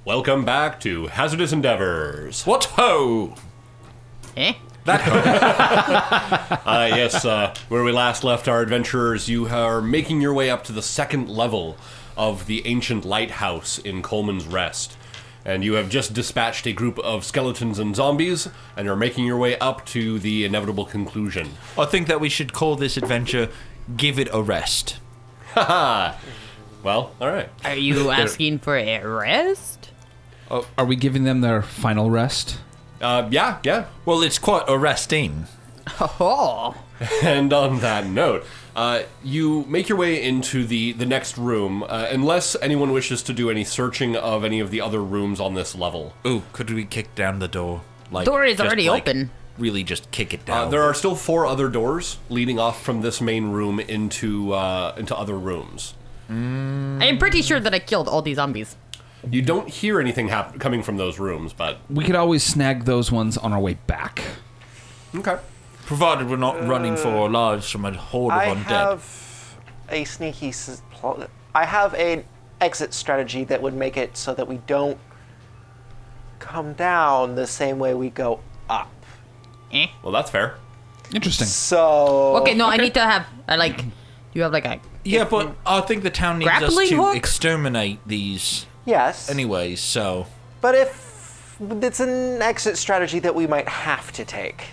Welcome back to Hazardous Endeavors. What ho? Eh? Yes, where we last left our adventurers, you are making your way up to the second level of the ancient lighthouse in Coleman's Rest. And you have just dispatched a group of skeletons and zombies, and are making your way up to the inevitable conclusion. I think that we should call this adventure Give It a Rest. Haha! Well, alright. Are you asking for a rest? Are we giving them their final rest? Yeah. Well, it's quite arresting. Oh. And on that note, you make your way into the next room, unless anyone wishes to do any searching of any of the other rooms on this level. Ooh, could we kick down the door? Door is just, already open. Really just kick it down. There are still 4 other doors leading off from this main room into other rooms. I'm pretty sure that I killed all these zombies. You don't hear anything coming from those rooms, but... We could always snag those ones on our way back. Okay. Provided we're not running for our lives from a horde of undead. I have an exit strategy that would make it so that we don't come down the same way we go up. Well, that's fair. Interesting. So... Okay, no, I need to have, you have a... Yeah, but I think the town needs us Grappling to hook? exterminate these Yes. anyways, so... But if it's an exit strategy that we might have to take.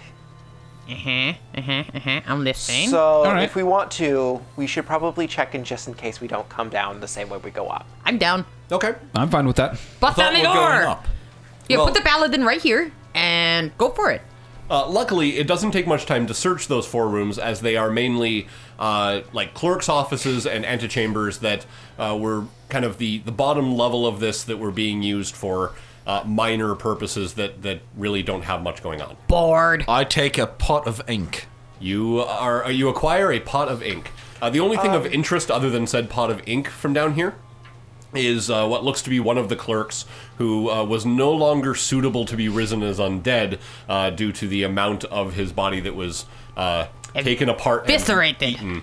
I'm listening. So right. if we want to, we should probably check in just in case we don't come down the same way we go up. I'm down. Okay. I'm fine with that. Bust down the Thought we're going door! up. Yeah, Well- put the paladin right here, and go for it. Luckily, it doesn't take much time to search those 4 rooms, as they are mainly clerks' offices and antechambers that were kind of the bottom level of this that were being used for minor purposes that really don't have much going on. Bored. I take a pot of ink. You acquire a pot of ink. The only thing of interest other than said pot of ink from down here is what looks to be one of the clerks who was no longer suitable to be risen as undead due to the amount of his body that was taken apart and Eviscerated. eaten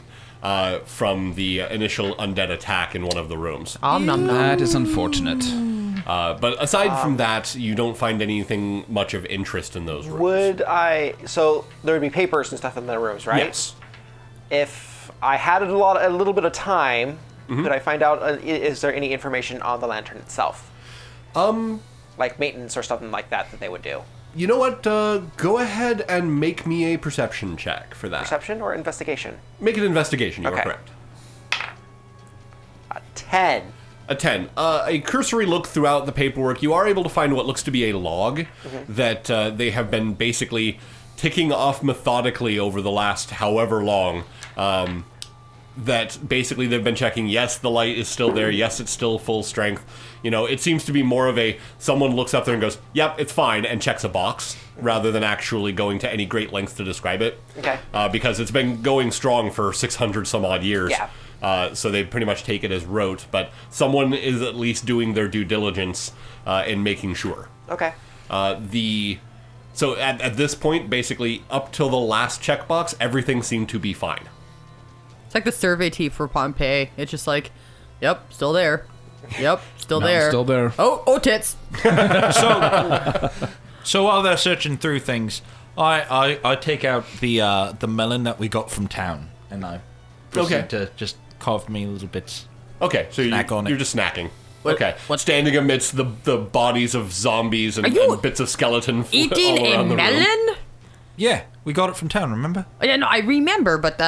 from the initial undead attack in one of the rooms. Nom nom nom. That is unfortunate. But aside from that, you don't find anything much of interest in those rooms. So there would be papers and stuff in the rooms, right? Yes. If I had a little bit of time, could I find out, is there any information on the lantern itself? Like maintenance or something like that they would do. You know what? Go ahead and make me a perception check for that. Perception or investigation? Make an investigation, you are Okay. correct. 10. A 10. A cursory look throughout the paperwork, you are able to find what looks to be a log that they have been basically ticking off methodically over the last however long. That basically they've been checking, yes, the light is still there, yes, it's still full strength. You know, it seems to be more of someone looks up there and goes, yep, it's fine, and checks a box, rather than actually going to any great lengths to describe it. Okay. Because it's been going strong for 600 some odd years. Yeah. So they pretty much take it as rote, but someone is at least doing their due diligence in making sure. Okay. So at this point, basically, up till the last checkbox, everything seemed to be fine. It's like the survey tee for Pompeii. It's just like, yep, still there. Yep, still No, there. still there. Oh, tits. So while they're searching through things, I take out the melon that we got from town, and I proceed to just carve me little bits. Okay, so Snack on it. you're just snacking. What- Okay, what- standing amidst the bodies of zombies and, Are you and bits of skeleton Eating all a around the room. melon? Yeah, we got it from town, remember? Oh, yeah, no, I remember, but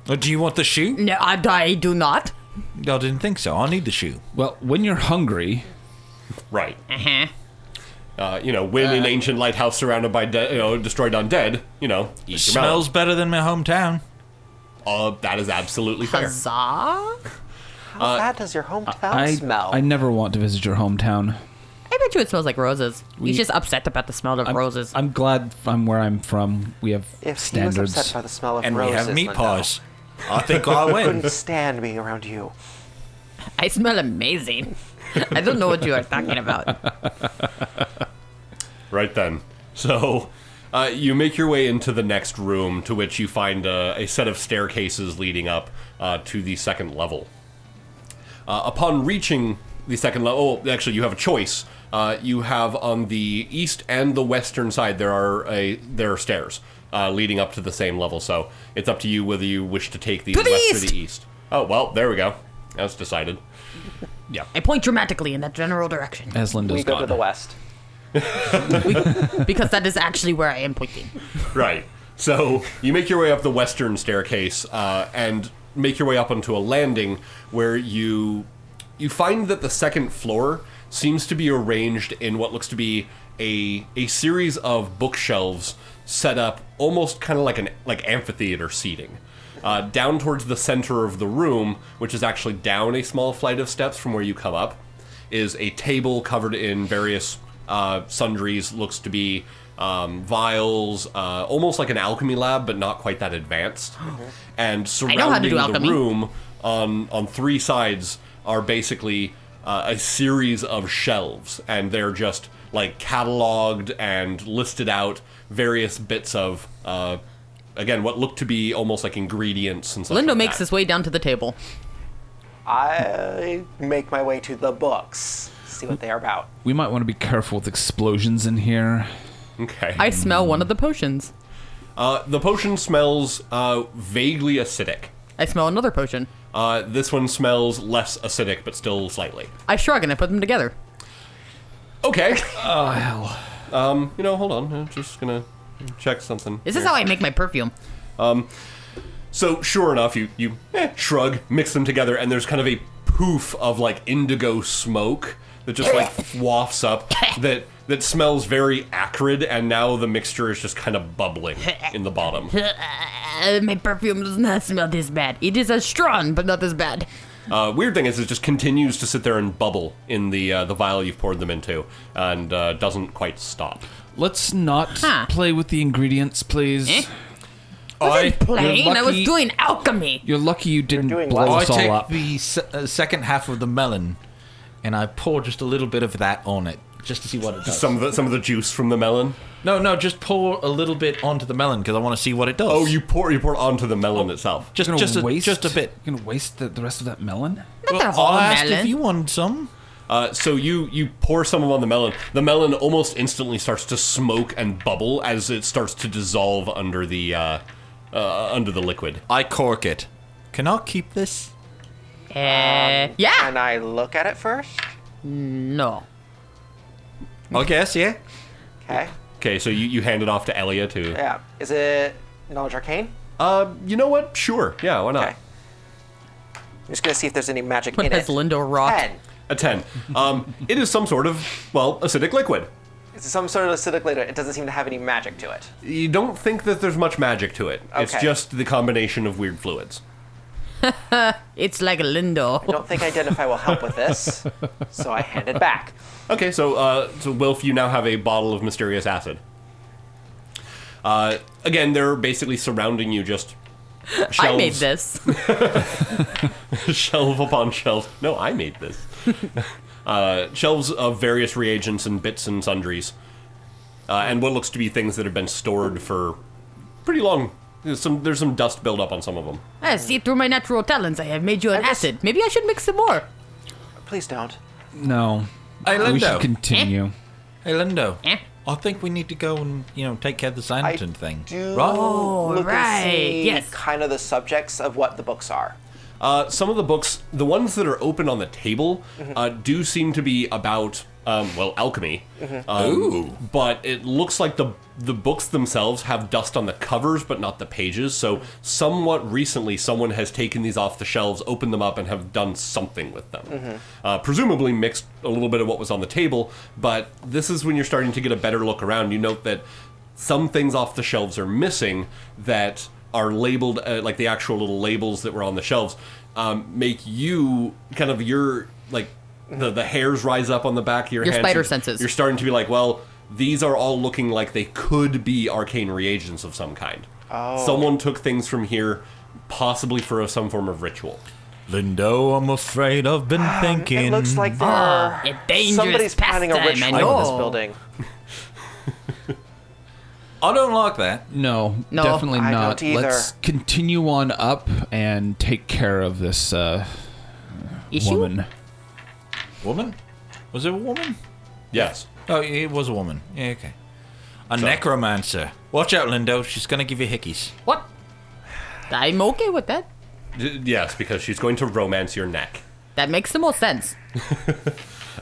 Or do you want the shoe? no, I do not. I didn't think so. I need the shoe. Well, when you're hungry, Right. Uh-huh. When an ancient lighthouse surrounded by destroyed undead, eat your Smells better than my hometown. melon. That is absolutely fair. Huzzah. How bad does your hometown smell? I never want to visit your hometown. I bet you it smells like roses. He's just upset about the smell of roses. I'm glad I'm where I'm from. We have if standards. he was upset by the smell of And roses, we have meat then pies. I think I no. win. Couldn't stand being around you. I smell amazing. I don't know what you are talking about. Right then. So, you make your way into the next room, to which you find a set of staircases leading up to the second level. Upon reaching the second level. Oh, actually, you have a choice. You have on the east and the western side there are stairs leading up to the same level. So it's up to you whether you wish to take the To the west east! or the east. Oh well, there we go. That's decided. Yeah. I point dramatically in that general direction. As Lindo's We go gone. to the west. Because that is actually where I am pointing. Right. So you make your way up the western staircase and make your way up onto a landing where you find that the second floor seems to be arranged in what looks to be a series of bookshelves set up almost kind of like amphitheater seating. Down towards the center of the room, which is actually down a small flight of steps from where you come up, is a table covered in various sundries. Looks to be vials, almost like an alchemy lab, but not quite that advanced. And surrounding the room on three sides are basically a series of shelves, and they're just like cataloged and listed out various bits of again what look to be almost like ingredients and stuff. Lindo like makes that. his way down to the table. I make my way to the books, see what they are about. We might want to be careful with explosions in here. Okay. I smell one of the potions. The potion smells vaguely acidic. I smell another potion. This one smells less acidic, but still slightly. I shrug and I put them together. Okay. Oh, hell. Hold on. I'm just gonna check something. Is this here. how I make my perfume? So sure enough, you shrug, mix them together, and there's kind of a poof of like indigo smoke that just like wafts up that smells very acrid, and now the mixture is just kind of bubbling in the bottom. My perfume does not smell this bad. It is as strong, but not as bad. Weird thing is, it just continues to sit there and bubble in the vial you've poured them into, and doesn't quite stop. Let's not play with the ingredients, please. Eh? I wasn't playing. you're I was lucky- doing alchemy. You're lucky you didn't doing blow what? us I all take up. the second half of the melon, and I pour just a little bit of that on it, just to see what it does. Some of the juice from the melon. No, just pour a little bit onto the melon because I want to see what it does. Oh, you pour onto the melon itself. just You're just gonna a, waste, just a bit. You're gonna waste the rest of that melon? Not the whole I asked melon. if you wanted some. So you pour some on the melon. The melon almost instantly starts to smoke and bubble as it starts to dissolve under the liquid. I cork it. Can I keep this? Yeah. Can I look at it first? No. I guess, yeah. Okay. Okay, so you hand it off to Elliot to. Yeah. Is it Knowledge Arcane? You know what? Sure. Yeah, why not? Okay. I'm just gonna see if there's any magic What in has it. Lindo wrought? 10. A 10. It is some sort of, acidic liquid. It's some sort of acidic liquid. It doesn't seem to have any magic to it. You don't think that there's much magic to it. It's Okay. just the combination of weird fluids. It's like a Lindo. I don't think Identify will help with this, so I hand it back. Okay, so Wilf, you now have a bottle of mysterious acid. Again, they're basically surrounding you, just shelves. I made this. Shelf upon shelf. No, I made this. Shelves of various reagents and bits and sundries. And what looks to be things that have been stored for pretty long. There's some dust buildup on some of them. I see through my natural talents. I have made you an acid. Maybe I should mix some more. Please don't. No. Hey, We should Lindo. continue. Hey, Lindo. Eh? I think we need to go and, take care of the Santon thing. Do Right? look right, and see yes. kind of the subjects of what the books are. Some of the books, the ones that are open on the table, do seem to be about, alchemy. Ooh. But it looks like the books themselves have dust on the covers, but not the pages. So somewhat recently, someone has taken these off the shelves, opened them up, and have done something with them. Presumably mixed a little bit of what was on the table, but this is when you're starting to get a better look around. You note that some things off the shelves are missing that are labeled like the actual little labels that were on the shelves, make you kind of your like the hairs rise up on the back of your Your hands. spider senses. You're starting to be like, well, these are all looking like they could be arcane reagents of some kind. Oh. Someone took things from here, possibly for some form of ritual. Lindo, I'm afraid I've been thinking. It looks like there are a dangerous somebody's planning a pastime, I ritual in this know. building. I don't like that. No, No. definitely I not. don't either. Let's continue on up and take care of this Issue? woman. woman? Was it a woman? Yes. Oh, it was a woman. Yeah, okay. A necromancer. Watch out, Lindo. She's gonna give you hickeys. What? I'm okay with that. Yes, because she's going to romance your neck. That makes the most sense.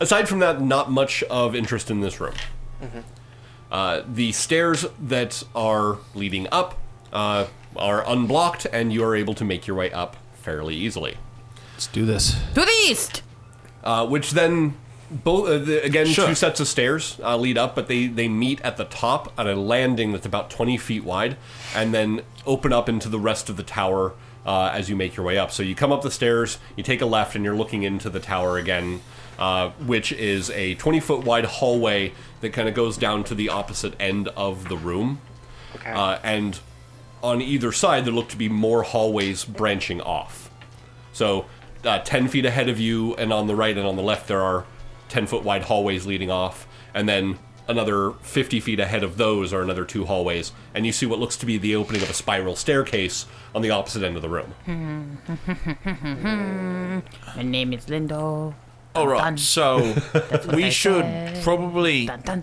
Aside from that, not much of interest in this room. The stairs that are leading up are unblocked, and you are able to make your way up fairly easily. Let's do this. To the east! Which then, two sets of stairs lead up, but they meet at the top at a landing that's about 20 feet wide, and then open up into the rest of the tower as you make your way up. So you come up the stairs, you take a left, and you're looking into the tower again, which is a 20-foot wide hallway that kind of goes down to the opposite end of the room. Okay. And on either side, there look to be more hallways branching off. So 10 feet ahead of you, and on the right and on the left, there are 10-foot wide hallways leading off. And then another 50 feet ahead of those are another 2 hallways. And you see what looks to be the opening of a spiral staircase on the opposite end of the room. My name is Lindo. All right, Dun. so we should probably Dun, dun.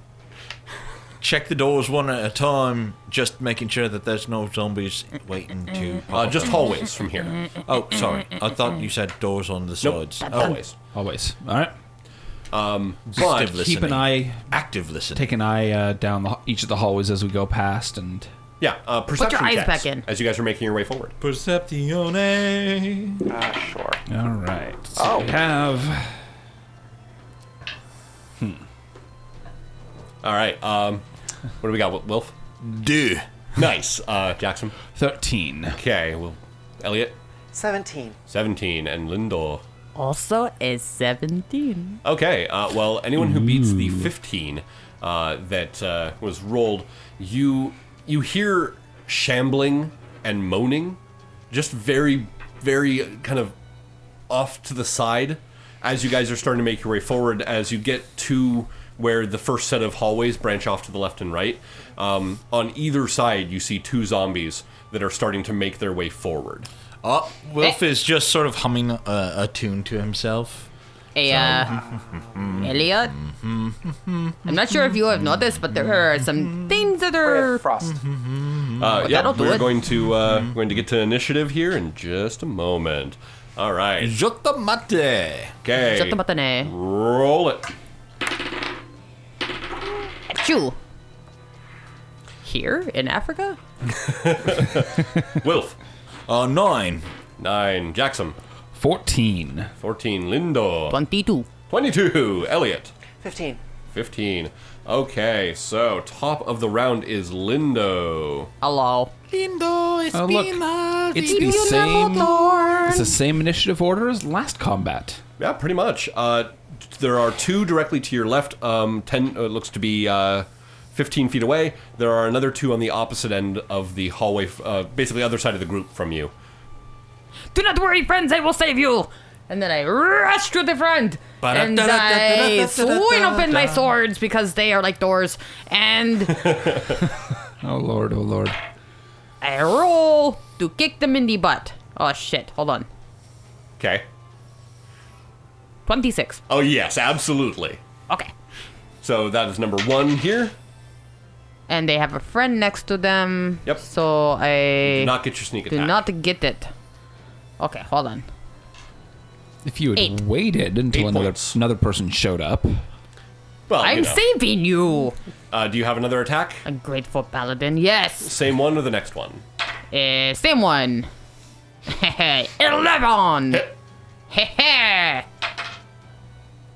check the doors one at a time, just making sure that there's no zombies waiting to... Just hallways from here. Oh, sorry. I thought you said doors on the Nope, sides. hallways. Always. All right. But Active Keep an listening. eye. Active listening. Take an eye down each of the hallways as we go past, and yeah, perception eyes checks back in. as you guys are making your way forward. Perceptione. Sure. all right. So we have. All right. What do we got, Wilf? Duh. Nice. Jaxom. 13. Okay. Well, Elliot. 17. 17. And Lindo. Also a 17. Okay. Well, anyone who beats the 15 that was rolled, you hear shambling and moaning, just very, very kind of off to the side as you guys are starting to make your way forward. As you get to where the first set of hallways branch off to the left and right, on either side you see 2 zombies that are starting to make their way forward. Wilf is just sort of humming a tune to himself. Elliot? I'm not sure if you have noticed, but there are some things that Ray are... of Frost. Yeah, that'll do we're it. going to get to initiative here in just a moment. All right. Jotamate. Okay. Jotamatane. Roll it. Achoo. Here in Africa? Wilf. 9. 9. Jaxom. 14. 14. Lindo. 22. 22. Elliot. 15. 15. Okay, so top of the round is Lindo. Hello. Lindo, Oh, look. Espina. It's the same. It's the same initiative order as last combat. Yeah, pretty much. There are 2 directly to your left. 10 looks to be 15 feet away. There are another 2 on the opposite end of the hallway, basically other side of the group from you. Do not worry, friends, I will save you. And then I rush to the front. And I swing open my swords because they are like doors. And Oh lord, oh lord. I roll to kick them in the butt. Oh shit, hold on. Okay. 26. Oh, yes, absolutely. Okay. So that is number 1 here. And they have a friend next to them. Yep. So I Do not get your sneak do attack. not get it. Okay, hold on. If you had 8. waited until 8 another points. person showed up. Well, I'm saving you. Do you have another attack? A grateful paladin, yes. Same one or the next one? Same one. 11. Hit.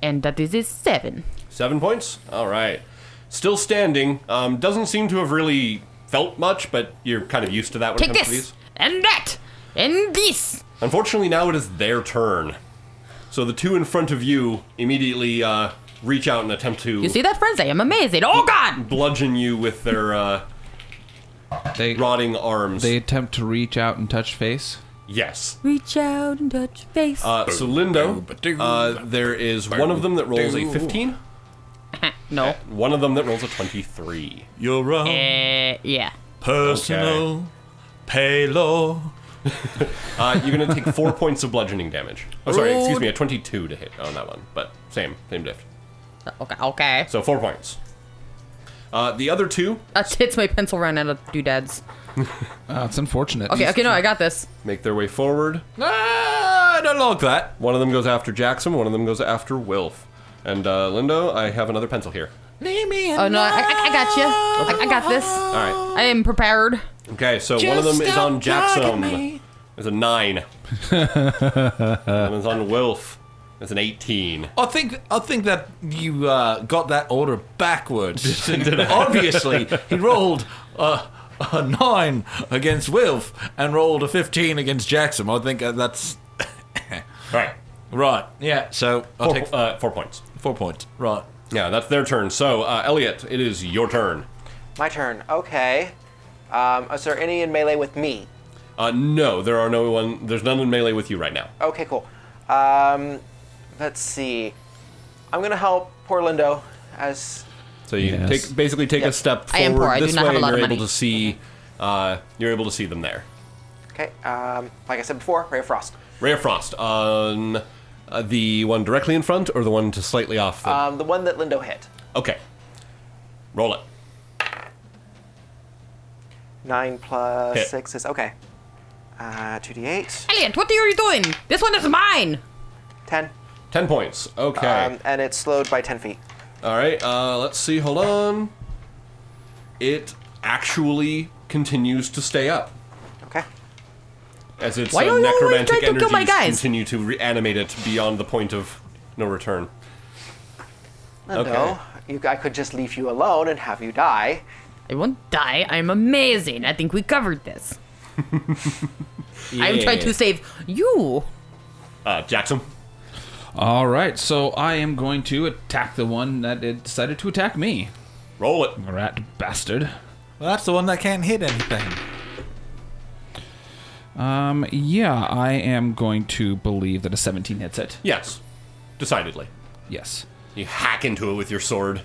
And that is a 7. 7 points? All right. Still standing. Doesn't seem to have really felt much, but you're kind of used to that when Take it comes to this, these. and that, and this. Unfortunately, now it is their turn. So the 2 in front of you immediately reach out and attempt to You see that, friends? I am amazing. Oh, God! bludgeon you with their They rotting arms. they attempt to reach out and touch face. Yes. Reach out and touch face. So Lindo, there is one of them that rolls a 15. No. One of them that rolls a 23. You're wrong. Yeah. Personal payload You're going to take 4 points of bludgeoning damage. Oh, sorry, excuse me, a 22 to hit on that one, but same diff. Okay. So 4 points. The other two... Hits my pencil ran out of doodads. It's unfortunate. Okay, no, I got this. make their way forward. I don't like that. One of them goes after Jaxom, one of them goes after Wilf. And Lindo, I have another pencil here. Leave me Oh, no, I got you. I got this. All right. I am prepared. Okay, so one of them is on Jaxom. It's a 9. One is on Wilf. It's an 18. I think that you got that order backwards. Obviously, he rolled a 9 against Wilf and rolled a 15 against Jaxom. I think that's Right. right. Yeah. So I'll take 4 points. 4 points. Right. Yeah, that's their turn. So, Elliot, it is your turn. My turn. Okay. Is there any in melee with me? No, there's none in melee with you right now. Okay, cool. Let's see. I'm gonna help poor Lindo as. So you Yes. basically take a step I am poor. forward I do this not way, have a and lot you're of able money. to see. You're able to see them there. Okay. Like I said before, Ray of Frost. Ray of Frost on the one directly in front, or the one to slightly off. The one that Lindo hit. Okay. Roll it. 9 plus Hit. 6 is okay. 2d8. Elliot, what are you doing? This one is mine. 10. 10 points. Okay. And it's slowed by 10 feet. All right. Let's see. Hold on. It actually continues to stay up Okay. as its Why are you always necromantic trying to kill my energies guys? continue to reanimate it beyond the point of no return. Lindo, I could just leave you alone and have you die. I won't die. I'm amazing. I think we covered this. I'm trying to save you. Jaxom. All right, so I am going to attack the one that decided to attack me. Roll it. Rat bastard. Well, that's the one that can't hit anything. Yeah, I am going to believe that a 17 hits it. Yes. Decidedly. Yes. You hack into it with your sword.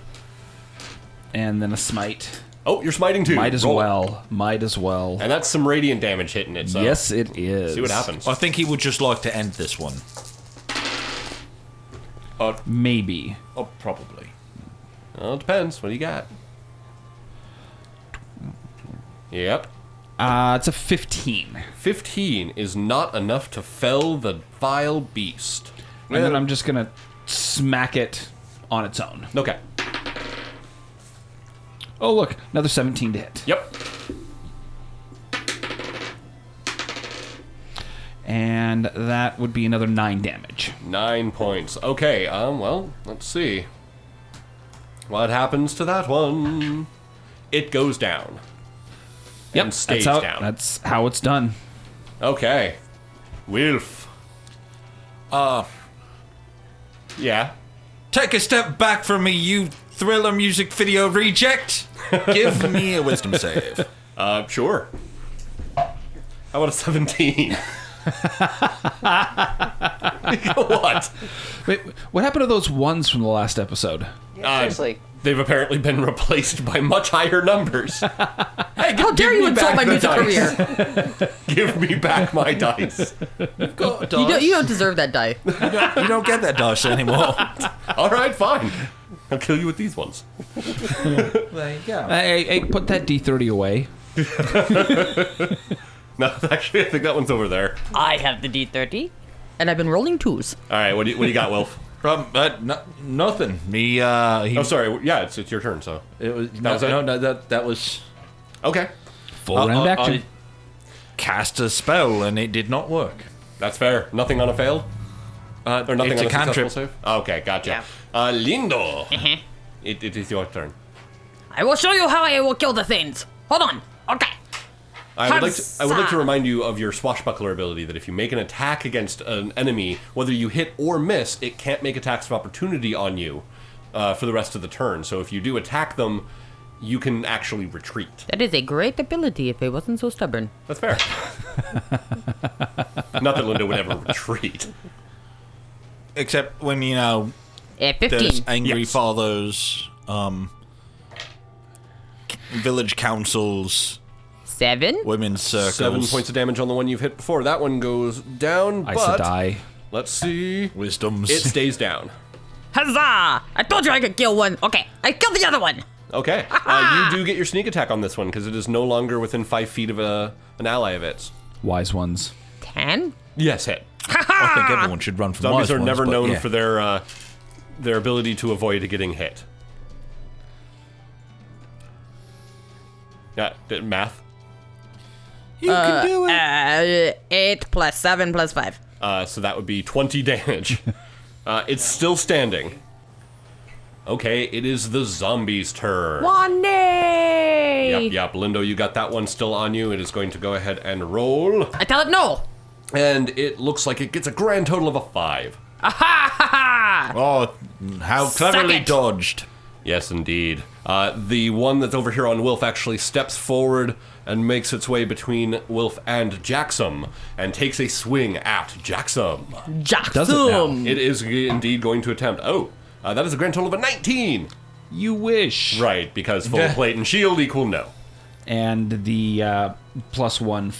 And then a smite. Oh, you're smiting too. Might as Roll it. well. Might as well. And that's some radiant damage hitting it. So Yes, it is. see what happens. I think he would just like to end this one. Maybe. Oh, probably. Well, it depends. What do you got? Yep. It's a 15. 15 is not enough to fell the vile beast. And then I'm just going to smack it on its own. Okay. Oh, look. Another 17 to hit. Yep. And that would be another 9 damage. 9 points. Okay, well, let's see. What happens to that one? It goes down. And stays down. That's how it's done. Okay. Wilf. Yeah. Take a step back from me, you thriller music video reject. Give me a wisdom save. Sure. How about a 17? What? Wait, what happened to those ones from the last episode? Yeah, seriously. They've apparently been replaced by much higher numbers. Hey, How dare you insult my music career? Give me back my dice. You don't deserve that die. You don't get that dice anymore. All right, fine. I'll kill you with these ones. There you go. Hey, put that D30 away. No, actually, I think that one's over there. I have the D30. And I've been rolling 2s. All right, what do you got, Wilf? Nothing. He Oh, sorry. Yeah, it's your turn. So it was was it? that was okay, Full round action. I cast a spell and it did not work. that's fair. Nothing on a fail, or nothing it's on a a cantrip. successful save. Okay, gotcha. Yeah. Lindo, Uh-huh. it is your turn. I will show you how I will kill the things. Hold on. Okay. I would like to remind you of your swashbuckler ability, that if you make an attack against an enemy, whether you hit or miss, it can't make attacks of opportunity on you for the rest of the turn. So if you do attack them, you can actually retreat. That is a great ability if I wasn't so stubborn. That's fair. Not that Lindo would ever retreat. Except when, 15. there's angry Yes. fathers, village councils, 7. Women's circles. 7 points of damage on the one you've hit before. That one goes down, I but die. let's see. Wisdoms. It stays down. Huzzah! I told you I could kill one. Okay, I killed the other one. Okay. You do get your sneak attack on this one because it is no longer within 5 feet of an ally of its. Wise ones. 10. Yes, hit. I think everyone should run from Zombies wise are ones, never but known yeah. for their ability to avoid getting hit. Yeah, math. You can do it. 8 plus 7 plus 5. So that would be 20 damage. It's still standing. Okay, it is the zombie's turn. One day! Yep. Lindo, you got that one still on you. It is going to go ahead and roll. I tell it no. And it looks like it gets a grand total of a 5. Oh, how cleverly it. dodged. Yes, indeed. The one that's over here on Wilf actually steps forward and makes its way between Wilf and Jaxom and takes a swing at Jaxom. Does it now? Jaxom. It is indeed going to attempt. That is a grand total of a 19. You wish. Right, because full plate and shield equal no. And the +1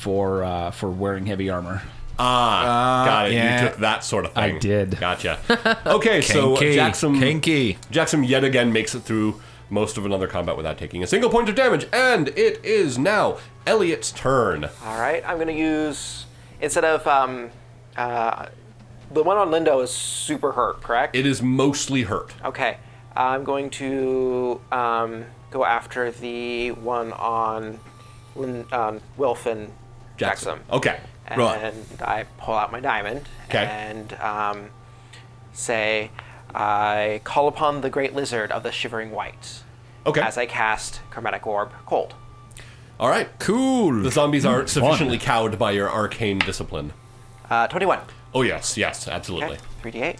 for wearing heavy armor. Got it. yeah. You took that sort of thing. I did. Gotcha. Okay, so Kinky. Jaxom yet again makes it through most of another combat without taking a single point of damage, and it is now Elliot's turn. All right, I'm going to use, instead of, the one on Lindo is super hurt, correct? It is mostly hurt. Okay, I'm going to go after the one on Wilf and Jaxom. Okay. And Right. I pull out my diamond 'Kay. and say, I call upon the Great Lizard of the Shivering White. Okay. As I cast Chromatic Orb Cold. All right. Cool. The zombies are sufficiently cowed by your arcane discipline. 21. Oh, yes, absolutely. Okay,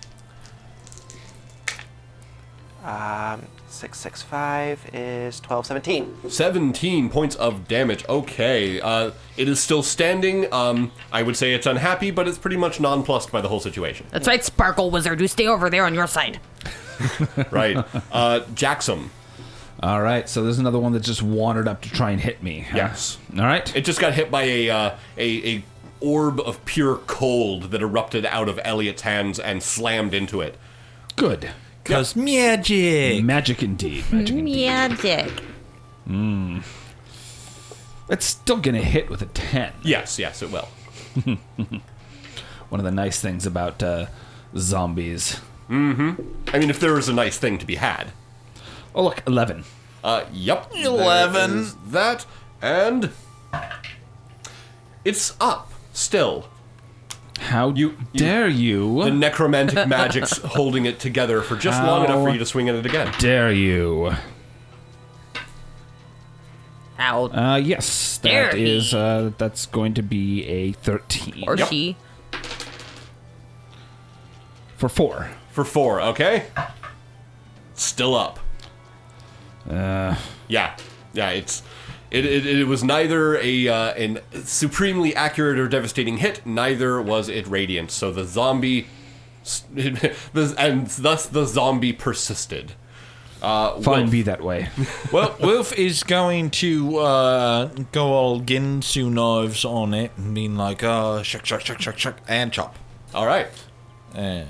3d8. 6, 6, 5 is 12, 17. 17 points of damage. Okay. It is still standing. I would say it's unhappy, but it's pretty much nonplussed by the whole situation. That's right, Sparkle Wizard. You stay over there on your side. Right. Jaxom. All right, so there's another one that just wandered up to try and hit me. Huh? Yes. All right. It just got hit by a orb of pure cold that erupted out of Elliot's hands and slammed into it. Good. Because magic. Magic indeed. Magic indeed. Magic. It's still gonna hit with a 10. Yes, it will. One of the nice things about zombies. I mean, if there was a nice thing to be had. Oh look, 11. Yep. 11. There is that, and it's up still. How dare you? The necromantic magic's holding it together for just long enough for you to swing at it again. Dare you? Ow. Yes, Dare that is. That's going to be a 13 Or Yep. she. for 4. For 4, okay? Still up. Yeah, it was neither an supremely accurate or devastating hit, neither was it radiant. So the zombie, and thus the zombie persisted. Fine, Wilf. be that way. Well, Wilf is going to go all Ginsu knives on it and being like, shuck, and chop. All right. And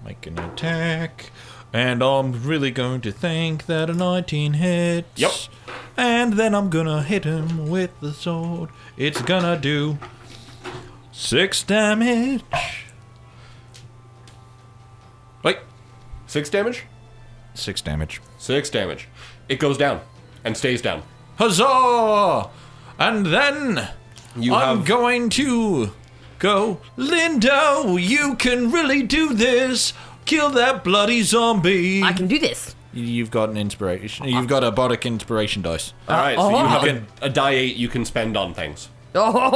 make an attack. And I'm really going to think that a 19 hits. Yep. And then I'm gonna hit him with the sword. It's gonna do 6 damage. Wait. 6 damage? 6 damage. 6 damage. It goes down and stays down. Huzzah! And then You I'm have going to go, Lindo, you can really do this. Kill that bloody zombie. I can do this. You've got an inspiration. You've got a bardic inspiration dice. all right. So you have Okay. a die 8 you can spend on things. Oh, ho,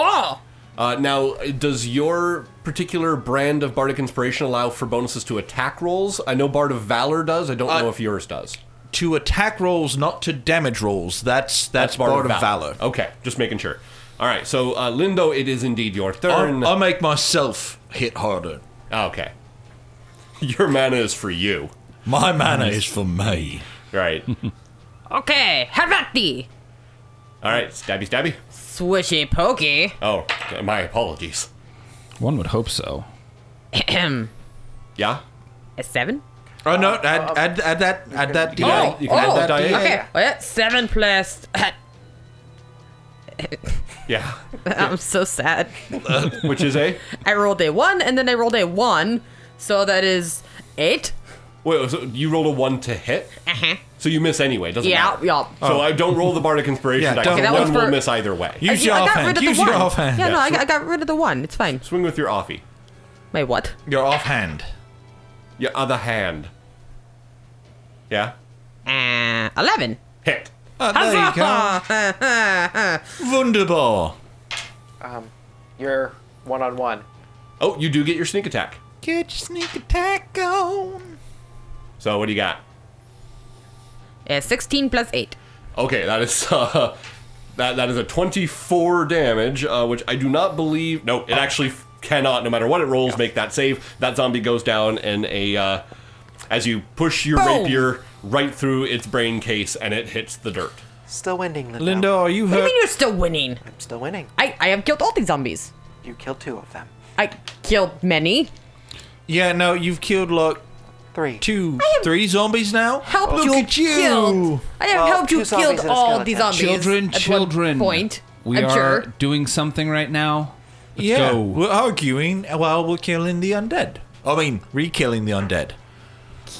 ho. Now, does your particular brand of Bardic Inspiration allow for bonuses to attack rolls? I know Bard of Valor does. I don't know if yours does. To attack rolls, not to damage rolls. That's Bard of Valor. Okay, just making sure. All right, so Lindo, it is indeed your turn. I'll make myself hit harder. Okay. Your mana is for you. My mana is for me. Right. Okay, have at thee. All right, stabby, stabby. Swishy pokey. Oh, my apologies. One would hope so. Ahem. Yeah? A 7? Oh no! Add that. Add that. You can add, you can add that die. Okay. Well, 7 plus. Yeah. I'm so sad. Which is a? I rolled a 1 and then I rolled a 1, so that is 8. Wait, so you rolled a 1 to hit? Uh-huh. So you miss anyway, doesn't Yeah, matter. yeah. So I don't roll the Bardic Inspiration Yeah, die. don't. Okay, that One was will for- miss either way. Use your I got rid offhand. of the Use 1. your offhand. Yeah, no, Yeah, I got rid of the 1. It's fine. Swing with your offie. My what? Your offhand. Your other hand. Yeah? 11. Hit. There you go. Wunderbar. You're 1-on-1. Oh, you do get your sneak attack. Get your sneak attack on. So what do you got? 16 plus 8. Okay, that is that is a 24 damage, which I do not believe. No, it actually cannot. No matter what it rolls, make that save. That zombie goes down, and as you push your Boom. rapier right through its brain case, and it hits the dirt. Still winning, Lindo. Lindo, are you What do you hurt? mean you're still winning? I'm still winning. I have killed all these zombies. You killed 2 of them. I killed many. Yeah, no, you've killed like 3. 3 zombies now. Helped Look you at you. killed. I have Well, helped you 2 zombies killed and a all these skeleton. zombies. Children. At one point. We I'm are sure. doing something right now. Let's Yeah, go. we're arguing while we're killing the undead. I mean, re-killing the undead.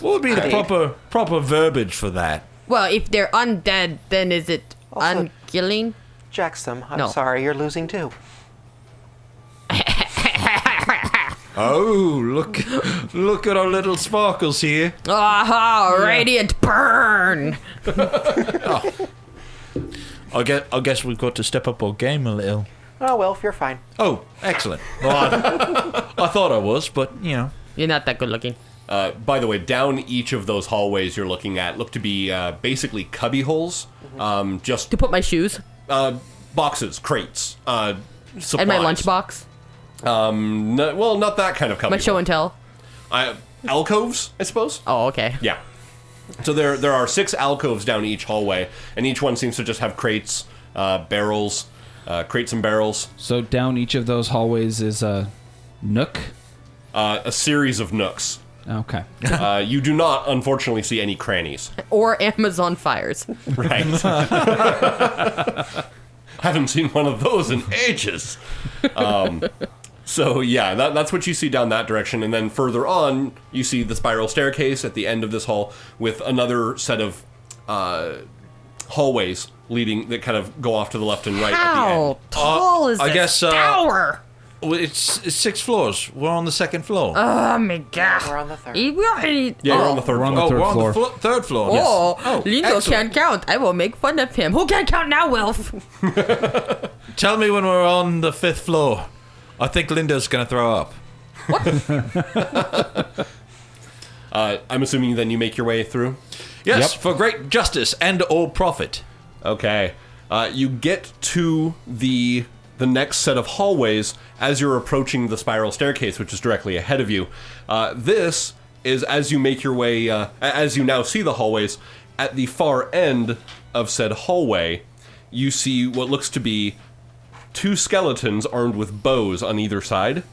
What would be the proper verbiage for that? Well, if they're undead, then is it Also- unkilling? Jaxom, I'm No. sorry, you're losing too. Oh, look at our little sparkles here. Ah, radiant burn! I guess we've got to step up our game a little. Oh, Wilf, you're fine. Oh, excellent. Well, I thought I was, but you know. You're not that good looking. By the way, down each of those hallways you're looking at look to be basically cubby holes. Just To put my shoes boxes, crates, supplies. and my lunchbox. Not that kind of cubby My show hole. and tell. Alcoves, I suppose. Oh, okay. Yeah. So there are 6 alcoves down each hallway, and each one seems to just have crates, barrels, crates and barrels. So down each of those hallways is a nook. A series of nooks. Okay. You do not, unfortunately, see any crannies. Or Amazon fires. Right. Haven't seen one of those in ages. So yeah, that's what you see down that direction, and then further on, you see the spiral staircase at the end of this hall with another set of hallways leading that kind of go off to the left and right at the How end. tall is I this guess, tower? Well, it's 6 floors. We're on the 2nd floor. Oh my god. We're on the 3rd. We already. Yeah, you're on the third We're on floor. the we're on third the floor. 3rd floor. Oh, Oh, Lindo excellent. can't count. I will make fun of him. Who can't count now, Wilf? Tell me when we're on the 5th floor. I think Linda's gonna throw up. I'm assuming then you make your way through. Yes, Yep. for great justice and all profit. Okay. You get to the next set of hallways as you're approaching the spiral staircase, which is directly ahead of you. This is as you make your way, as you now see the hallways, at the far end of said hallway, you see what looks to be 2 skeletons armed with bows on either side.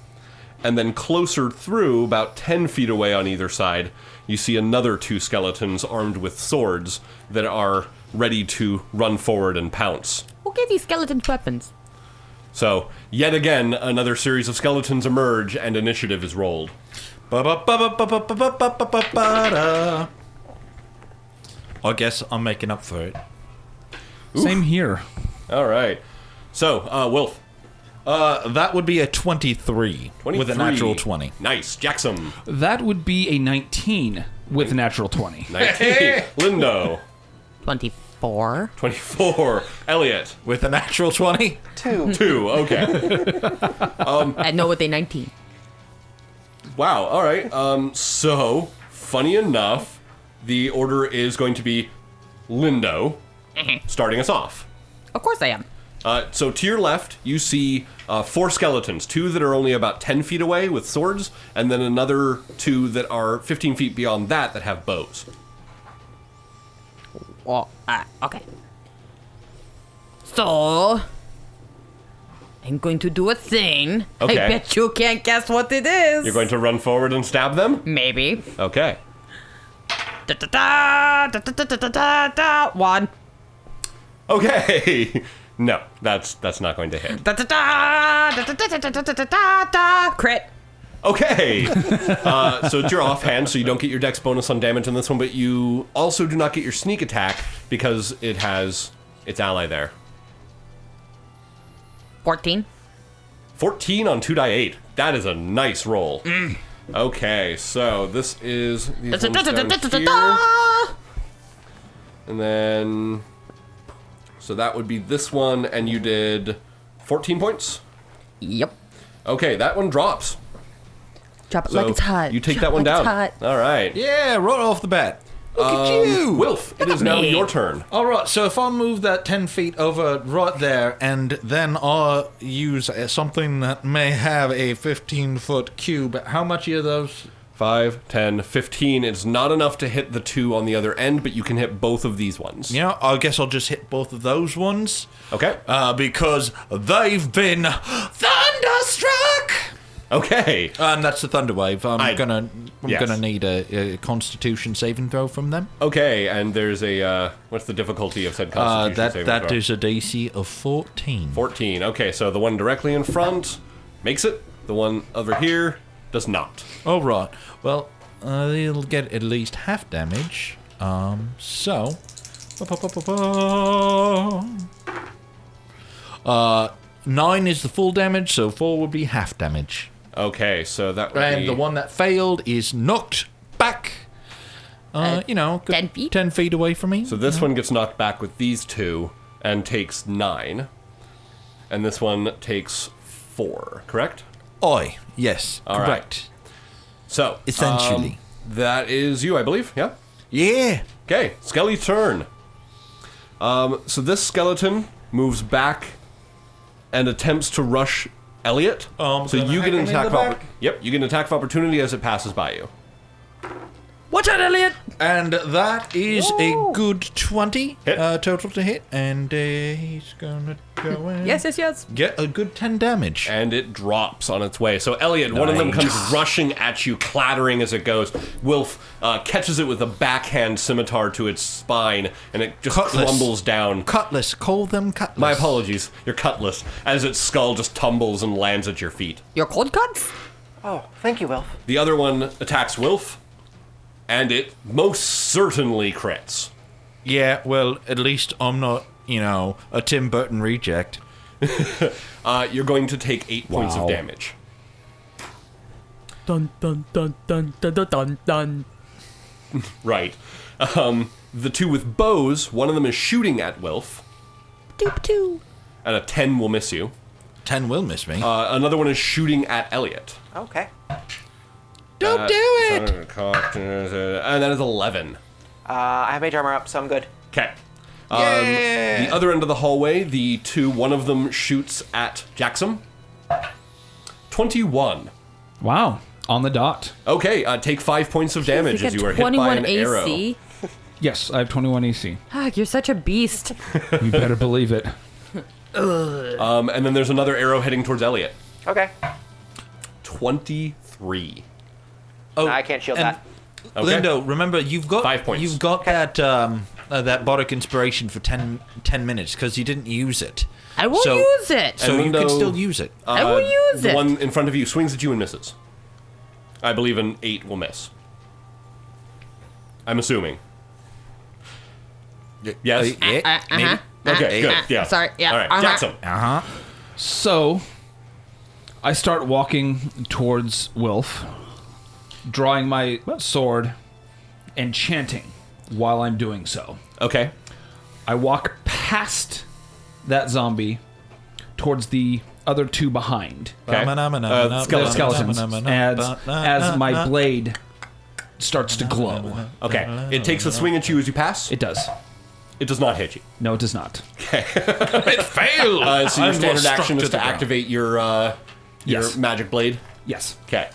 And then closer through, about 10 feet away on either side, you see another 2 skeletons armed with swords that are ready to run forward and pounce. Who gave these skeletons weapons? So, yet again, another series of skeletons emerge and initiative is rolled. Ba-ba-ba-ba-ba-ba-ba-ba-ba-da. I guess I'm making up for it. Same here. All right. So, Wilf. That would be a 23 with a 23. natural 20. Nice. Jaxom. That would be a 19 with a natural 20. 19. Lindo. 24. 24. Elliot. With a natural 20? 2. 2. Okay. And no, with a 19. Wow. All right. So, funny enough, the order is going to be Lindo starting us off. Of course I am. So to your left, you see 4 skeletons, 2 that are only about 10 feet away with swords, and then another 2 that are 15 feet beyond that have bows. Well, okay. So, I'm going to do a thing. Okay. I bet you can't guess what it is. You're going to run forward and stab them? Maybe. Okay. Da da da da da da da da da. 1. Okay. No, that's not going to hit. Da da da da da da da da da da da. Crit. Okay. So it's your offhand, so you don't get your dex bonus on damage in this one, but you also do not get your sneak attack because it has its ally there. 14. 14 on 2d8. That is a nice roll. Okay, so this is these ones down here. And then... So that would be this one, and you did 14 points? Yep. Okay, that one drops. Drop it So like it's hot. you take Drop that one like it's down. hot. All right. Yeah, right off the bat. Look at you! Wilf, it is now me. your turn. All right, so if I move that 10 feet over right there, and then I use something that may have a 15-foot cube, how much are those? 5, 10, 15. It's not enough to hit the 2 on the other end, but you can hit both of these ones. Yeah, I guess I'll just hit both of those ones. Okay. Because they've been thunderstruck! Okay. That's the thunder wave. I'm Yes. gonna need a Constitution saving throw from them. Okay, and there's a, what's the difficulty of said Constitution saving That throw? is a DC of 14. 14. Okay, so the one directly in front makes it. The one over here does not. All right. Well, they'll get at least half damage. So. 9 is the full damage, so 4 would be half damage. Okay, so that would be... And the one that failed is knocked back. 10 feet? 10 feet away from me. So this one gets knocked back with these 2 and takes 9. And this one takes 4, correct? Oi, yes, All right. correct. So, Essentially. that is you, I believe, yeah? Yeah. Okay, Skelly's turn. So this skeleton moves back and attempts to rush Elliot. So you get an attack of you get an attack of opportunity as it passes by you. Watch out, Elliot! And that is a good 20 Hit. total to hit. And he's going to go in. Yes. Get a good 10 damage. And it drops on its way. So Elliot, one of them comes rushing at you, clattering as it goes. Wilf catches it with a backhand scimitar to its spine, and it just crumbles down. Cutlass. Call them cutlass. My apologies, your cutlass, as its skull just tumbles and lands at your feet. Your cold cuts? Oh, thank you, Wilf. The other one attacks Wilf, and it most certainly crits. Yeah, well, at least I'm not, a Tim Burton reject. You're going to take 8 points of damage. Dun dun dun dun dun dun dun dun. Right. The 2 with bows, one of them is shooting at Wilf, Doop doo. and a 10 will miss you. 10 will miss me. Another one is shooting at Elliot. Okay. Don't do it! And that is 11. I have mage armor up, so I'm good. Okay. Yeah! The other end of the hallway, the 2, one of them shoots at Jaxom. 21. Wow. On the dot. Okay, take 5 points of damage as you are hit by an arrow. AC. Yes, I have 21 AC. You're such a beast. You better believe it. And then there's another arrow heading towards Elliot. Okay. 23. Oh, I can't shield and that. Okay. Lindo, remember, you've got 5 points. You've got that bardic inspiration for 10 minutes because you didn't use it. I will So- use it. So you Lindo- can still use it. I will use the it. one in front of you swings at you and misses. I believe an 8 will miss. I'm Yes? Maybe. Okay, good. Yeah. Sorry, yeah, All right, Jaxom. So, I start walking towards Wilf, drawing my sword and chanting while I'm doing so. Okay. I walk past that zombie towards the other 2 behind. Okay. The skeletons. As my blade starts to glow. Okay. It takes a swing at you as you pass. It does. It does not hit you. No, it does not. It failed! So your standard struck action is to the to ground. activate your Yes. magic blade. Yes. Okay.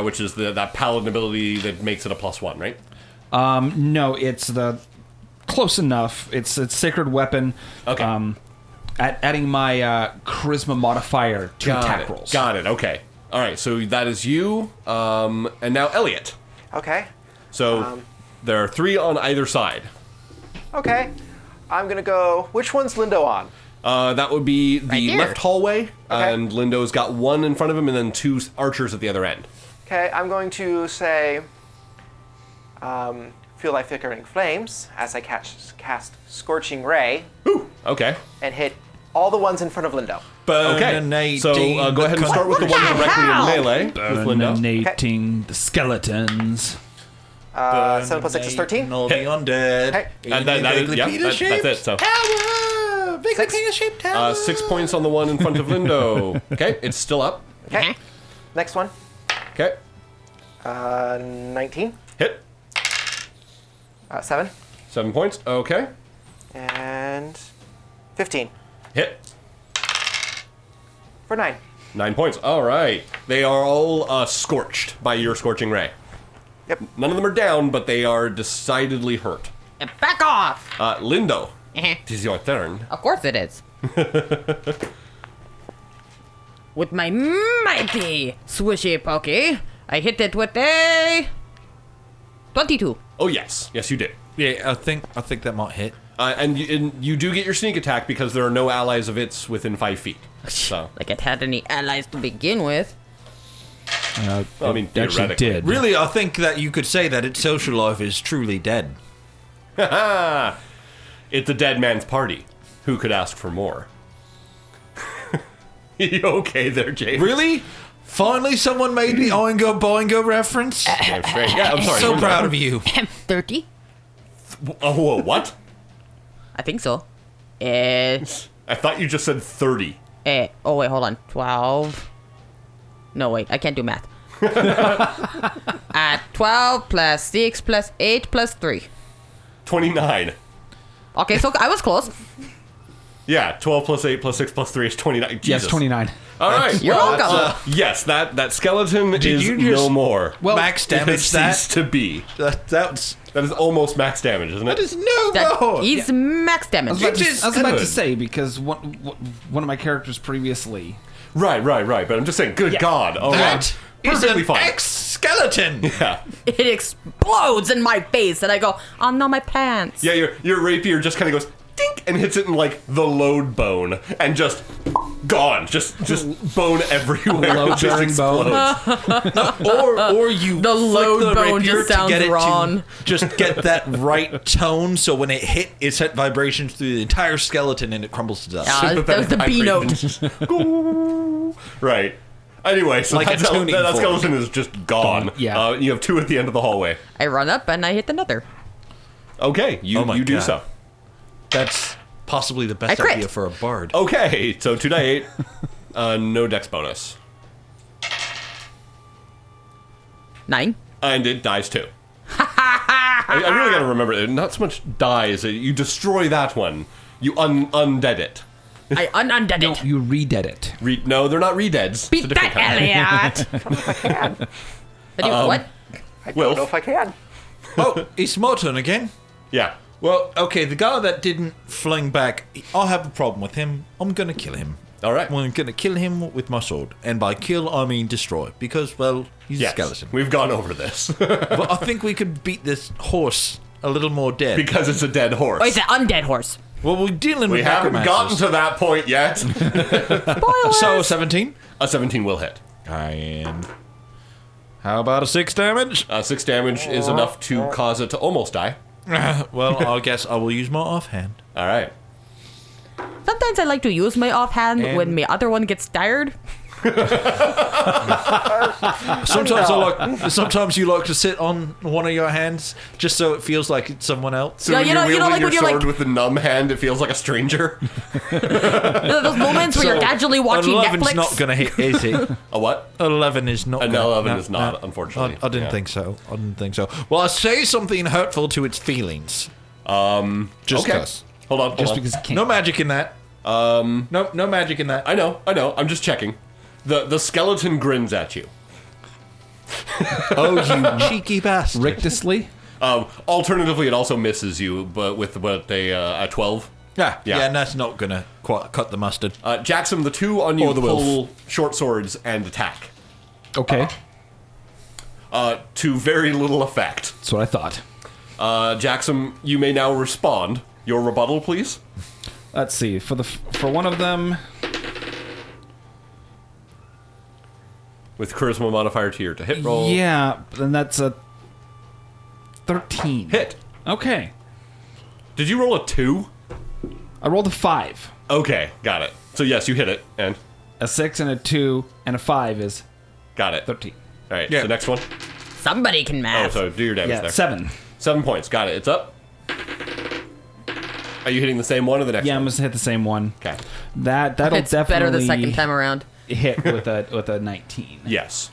Which is that paladin ability that makes it a +1, right? No, it's the close enough. It's a sacred weapon. Okay. Adding my charisma modifier to attack rolls. Got it. Okay. All right. So that is you, and now Elliot. Okay. So there are 3 on either side. Okay. I'm gonna go. Which one's Lindo on? That would be the Right there. left hallway, Okay. and Lindo's got 1 in front of him, and then 2 archers at the other end. Okay, I'm going to say, feel like flickering flames as I cast Scorching Ray Ooh. Okay. and hit all the ones in front of Lindo. Okay. So go ahead and start with the one directly in melee with Lindo. Eliminating the skeletons. 7 plus 6 is 13. All the undead. Okay. And that's it. So Tower! Big Six. penis-shaped tower! 6 points on the one in front of Lindo. Okay, it's still up. Okay. Next one. Okay, 19. hit. 7. 7 points. Okay, And 15. hit. For 9. 9 points. All right. They are all scorched by your scorching ray. Yep. None of them are down, but they are decidedly hurt. Back off! Lindo, Eh, it is your turn. of course it is. With my mighty swishy pokey, I hit it with a 22. Oh yes, yes you did. Yeah, I think that might hit. And you do get your sneak attack because there are no allies of its within 5 feet. So Like it had any allies to begin with. I mean, It actually theoretically. did. Really, I think that you could say that its social life is truly dead. It's a dead man's party. Who could ask for more? You okay there, James? Really? Finally, someone made the Oingo Boingo reference? That's great. Yeah, I'm sorry. So proud of you. 30? Oh, whoa, what? I think so. I thought you just said 30. Oh wait, hold on. 12. No, wait, I can't do math. 12 plus 6 plus 8 plus 3. 29. Okay, so I was close. Yeah, 12 plus 8 plus 6 plus 3 is 29. Jesus. Yes, 29. All right. You're well, welcome. yes, that skeleton is you just- no more. Well, Max It has damage that? ceased to be. That's... That is almost max damage, isn't it? That is no That, more! he's max I was damage. about, It to, is I was about to good. say, because one of my characters previously... Right. But I'm just saying, good God. All right. That is Perfectly an fine. ex-skeleton! Yeah. It explodes in my face, and I go, oh no, my pants. Yeah, your rapier just kind of goes dink and hits it in like the Lode bone and just gone. Just bone everywhere. It just Load-bearing bone. explodes. Or you The flick load the bone rapier just sounds to get it wrong. to just get that right tone, so when it hit, it sent vibrations through the entire skeleton and it crumbles to dust. That was the B note. Right. Anyway, so Like a that tuning fork. skeleton is just gone. Yeah. You have 2 at the end of the hallway. I run up and I hit another. Okay, Oh my you do God. so. That's possibly the best I crit. idea for a bard. Okay, so 2d8. No dex bonus. 9. And it dies too. I really gotta remember, not so much dies, you destroy that one. You undead it. I undead No, it. you redead it. No, they're not redeads. Beat It's a different that, kind. Elliot. But you- what? I don't Wilf. know if I can. Oh, it's my turn again. Yeah. Well, okay, the guy that didn't fling back, I have a problem with him. I'm gonna kill him. All right. I'm gonna kill him with my sword. And by kill, I mean destroy. Because, well, he's Yes. a skeleton. We've gone over this. But I think we could beat this horse a little more dead. Because it's a dead horse. Oh, it's an undead horse. Well, we're dealing We with haven't gotten necromancers. to that point yet. So, 17? A 17 will hit. And how about a 6 damage? 6 damage is enough to cause it to almost die. Well, I guess I will use my offhand. All right. Sometimes I like to use my offhand And- when my other one gets tired. Sometimes you like to sit on one of your hands just so it feels like it's someone else. So Yeah, when you you're know- wielding like your when you're sword like- with the numb hand, it feels like a stranger. Those moments where you're casually watching 11's Netflix. not going to hit, is it? A what? 11 is not. An gonna- 11 no, is not, no. unfortunately. I didn't Yeah. think so. I didn't think so. Well, I say something hurtful to its feelings. Just Okay. cause. Hold on. Just because it can't. No magic in that. No magic in that. I know. I'm just checking. The skeleton grins at you. Oh, you cheeky bastard. Rictusly? Alternatively, it also misses you, but with a 12. Yeah, Yeah. and that's not gonna quite cut the mustard. Jaxom, the two on you Or the Wilf. pull short swords and attack. Okay. To very little effect. That's what I thought. Jaxom, you may now respond. Your rebuttal, please. Let's see. For one of them, With charisma modifier to your hit roll. yeah, then that's a 13. Hit. Okay. Did you roll a 2? I rolled a 5. Okay, got it. So yes, you hit it, and A 6 and a 2 and a 5 is got it. 13. All right, Yeah. so next one. Somebody can Oh, math. so do your damage Yeah, there. 7. 7 points, got it. It's up. Are you hitting the same one or the next Yeah, I'm one? gonna hit the same one. Okay. That'll It's definitely better the second time around. hit with a 19. Yes.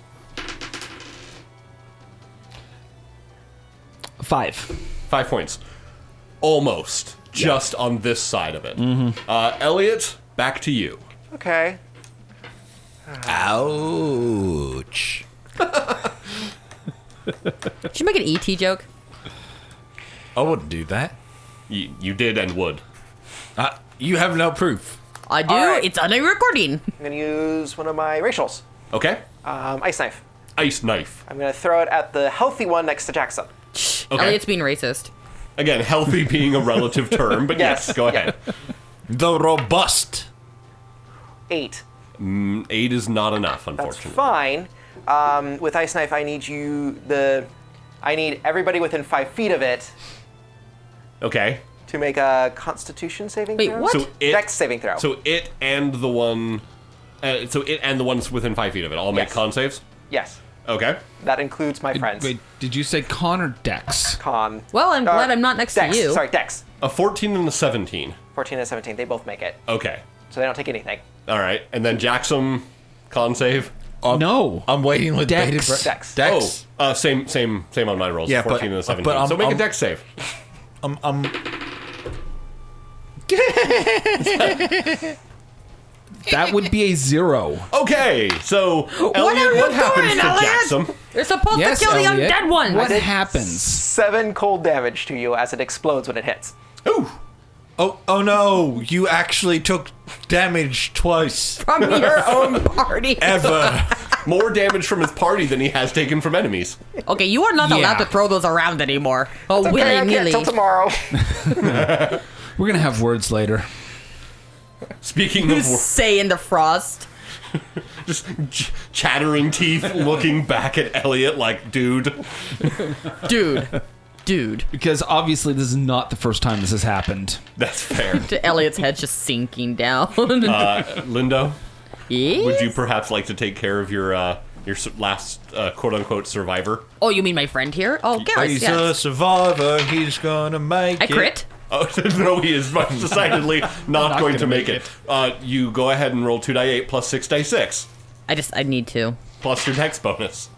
5. 5 points. Almost. Just on this side of it. Elliot, back to you. Okay. Ouch. Did you make an ET joke? I wouldn't do that. You did and would. You have no proof. I do. All right. It's on a recording. I'm gonna use one of my racials. Okay. Ice knife. Ice knife. I'm gonna throw it at the healthy one next to Jaxom. Okay. Elliot's being racist. Again, healthy being a relative term, but yes, Yes. go ahead. The robust. 8. 8 is not enough, That's unfortunately. fine. With ice knife, I need everybody within 5 feet of it Okay. to make a Constitution saving Wait, throw. what? So it, Dex saving throw. So it and the one. So it and the ones within 5 feet of it all make Yes. con saves? Yes, Okay. that includes my friends. Wait, did you say con or dex? Con. Well, I'm glad I'm not next Dex. to you. Sorry, Dex. A 14 and a 17. 14 and 17. They both make it, Okay. so they don't take anything. All right. And then Jaxom, con save. No. I'm waiting with Dex. bated breath. Dex. Dex. Oh, same on my rolls. Yeah, 14 but- and a 17. but so make a I'm- dex save. That would be a 0. Okay. So Elliot, are you what happens doing, to Elliot? Jaxom? You're supposed Yes, to kill the Elliot. undead one. What happens? 7 cold damage to you as it explodes when it hits. Ooh. Oh no! You actually took damage twice. From your own party. Ever. More damage from his party than he has taken from enemies. Okay, you are not Yeah. allowed to throw those around anymore. Oh, Okay, I willy can't nilly. till tomorrow. We're gonna have words later. Speaking of Say in the frost. just chattering teeth, looking back at Elliot like, dude. Dude. Because obviously this is not the first time this has happened. That's fair. To Elliot's head just sinking down. Lindo, Yes? would you perhaps like to take care of your last quote unquote survivor? Oh, you mean my friend here? Oh, Gareth, He's a yes. survivor. He's gonna make I it. crit. Oh no, he is most decidedly not going to make it. You go ahead and roll 2d8 plus 6d6 I need to. plus your dex bonus.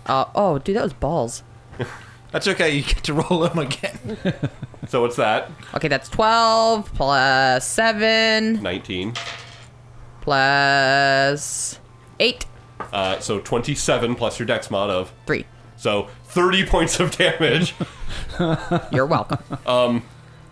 Oh, dude, that was balls. That's okay. You get to roll him again. So what's that? Okay, that's 12 plus 7 19. plus 8. So 27 plus your dex mod of. 3. So 30 points of damage. You're welcome.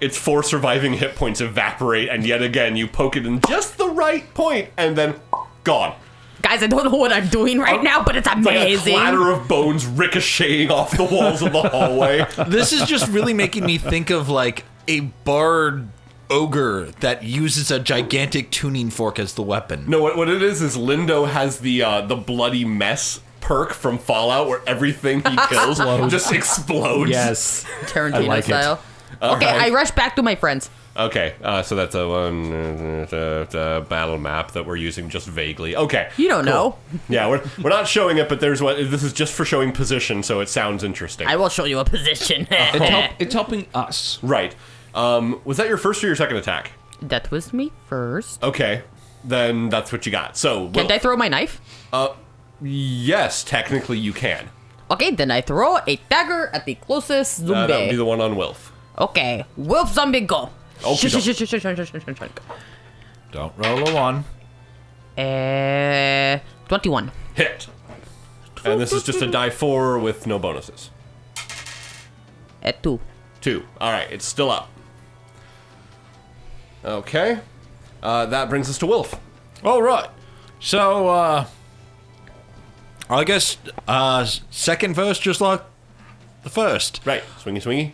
Its 4 surviving hit points evaporate, and yet again you poke it in just the right point, and then gone. Guys, I don't know what I'm doing right now, but it's Like a amazing. clatter of bones ricocheting off the walls of the hallway. This is just really making me think of like a bard ogre that uses a gigantic tuning fork as the weapon. No, what it is Lindo has the bloody mess perk from Fallout, where everything he kills just explodes. Yes. Tarantino I like it. style. Okay, right. I rush back to my friends. Okay, so that's a battle map that we're using just vaguely. Okay. You don't know. Yeah, we're not showing it, but this is just for showing position, so it sounds interesting. I will show you a position. It's helping us. Right. Was that your first or your second attack? That was me first. Okay, then that's what you got. So, Can't I throw my knife? yes, technically you can. Okay, then I throw a dagger at the closest zombie. That would be the one on Wilf. Okay, Wilf zombie go. Okay. Don't roll a 1. 21. Hit. And this is just a die 4 with no bonuses. At 2. 2. All right, it's still up. Okay. That brings us to Wilf. All right. So, I guess second verse, just like the first. Right. Swingy, swingy.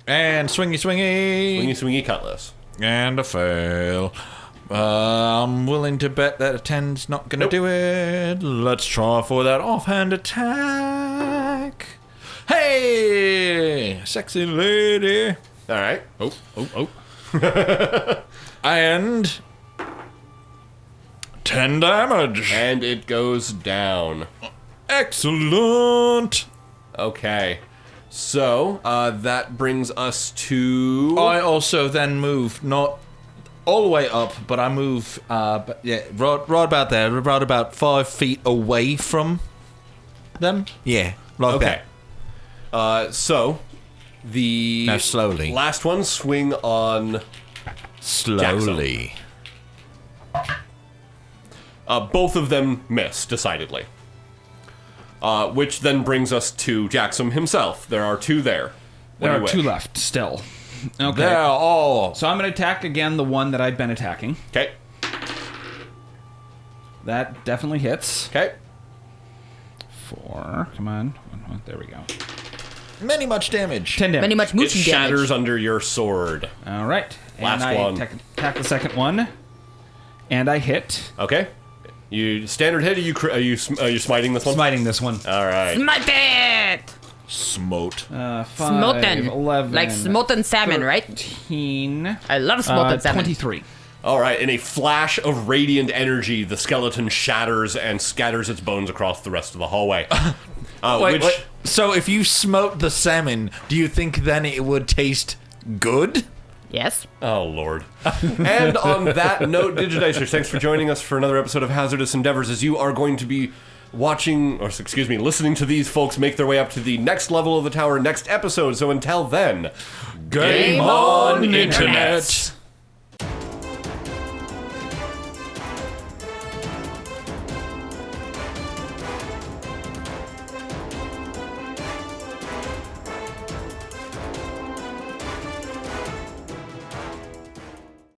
And swingy, swingy. Swingy, swingy, cutlass. And a fail. I'm willing to bet that a 10's not going to do it. Let's try for that offhand attack. Hey, sexy lady. All right. Oh. And 10 damage. And it goes down. Excellent. Okay. So, that brings us to... I also then move, not all the way up, but I move, right about there, right about 5 feet away from them. Yeah, like Okay. So, the... Now slowly. Last one, swing on... Slowly. Both of them miss, decidedly. Which then brings us to Jaxom himself. There are 2 there. What There do are you 2 wish? left still. Okay. They're all... So I'm going to attack again the one that I've been attacking. Okay. That definitely hits. Okay. 4. Come on. There we go. Many much damage. 10 damage. Many much It mooching shatters damage. under your sword. All right. Last and I one. attack the second one. And I hit. Okay. You standard hit. Are you smiting this one? Smiting this one. All right. Smite it! Smote. 5, Smoten. 11. Like smoten salmon, right? 13. I love smoten salmon. 23. All right. In a flash of radiant energy, the skeleton shatters and scatters its bones across the rest of the hallway. Wait. So if you smote the salmon, do you think then it would taste good? Yes. Oh, Lord. And on that note, Digidicers, thanks for joining us for another episode of Hazardous Endeavors, as you are going to be listening to these folks make their way up to the next level of the tower next episode. So until then, Game on, Internet.